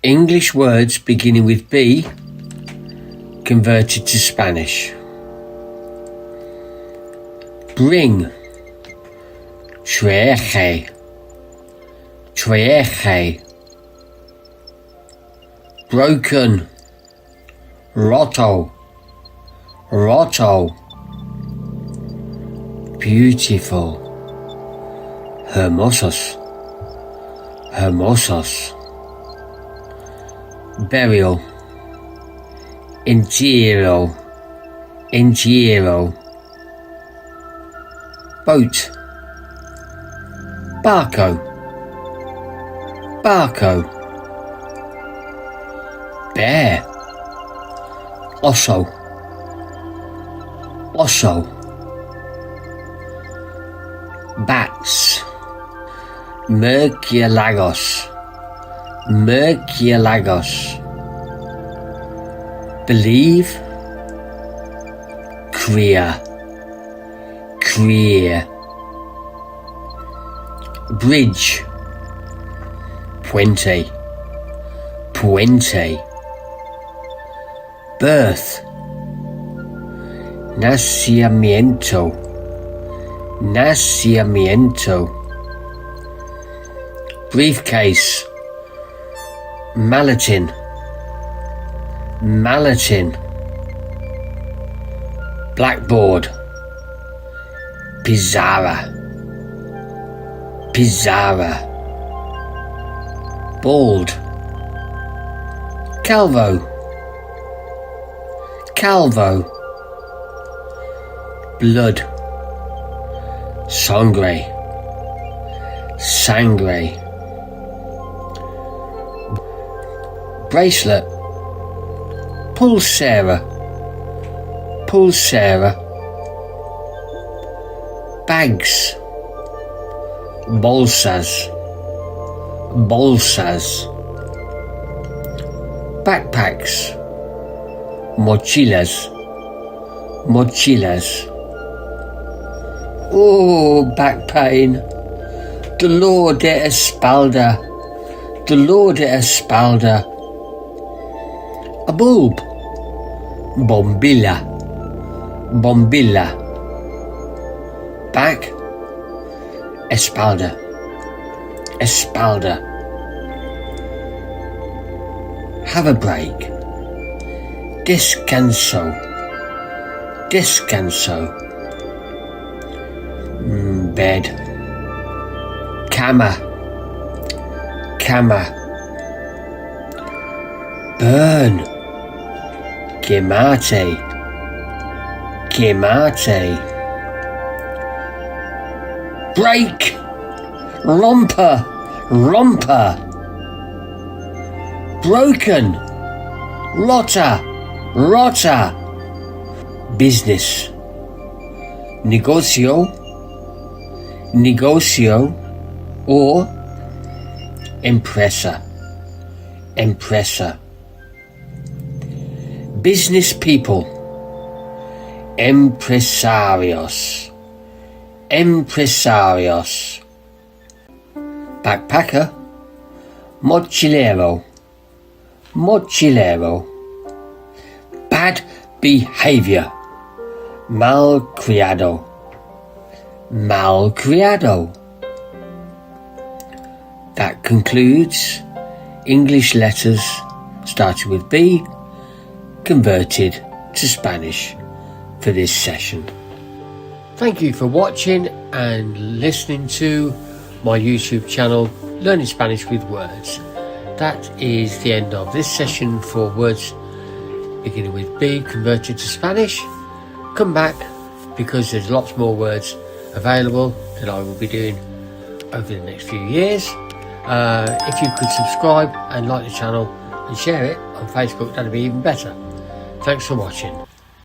English words beginning with B converted to Spanish. Bring. Traje. Traje. Broken. Roto. Roto. Beautiful. Hermosos. Hermosos. Burial. Entierro. Entierro. Boat. Barco. Barco. Bear. Oso. Oso. Bats. Murciélagos. Murciélagos. Believe. Clear. Clear. Bridge. Puente. Puente. Birth. Nacimiento. Nacimiento. Briefcase. Maletin. Maletin. Blackboard. Pizarra. Pizarra. Bald. Calvo. Calvo. Blood. Sangre. Sangre. Bracelet. Pulsera. Pulsera. Bags. Bolsas. Bolsas. Backpacks. Mochilas. Mochilas. Oh, back pain. Dolor de espalda. Dolor de espalda. A bulb. Bombilla. Bombilla. Back. Espalda. Espalda. Have a break. Descanso. Descanso. Bed. Cama. Cama. Burn. Quemate. Quemate. Break. Romper. Romper. Broken. Rotter. Rotter. Business. Negocio. Negocio. Or empresa. Empresa. Business people. Empresarios. Empresarios. Backpacker. Mochilero. Mochilero. Bad behavior. Malcriado. Malcriado. That concludes English letters starting with B converted to Spanish for this session. Thank you for watching and listening to my YouTube channel, Learning Spanish with Words. That is the end of this session for words beginning with B converted to Spanish. Come back because there's lots more words available that I will be doing over the next few years. If you could subscribe and like the channel and share it on Facebook, that'd be even better. Thanks for watching.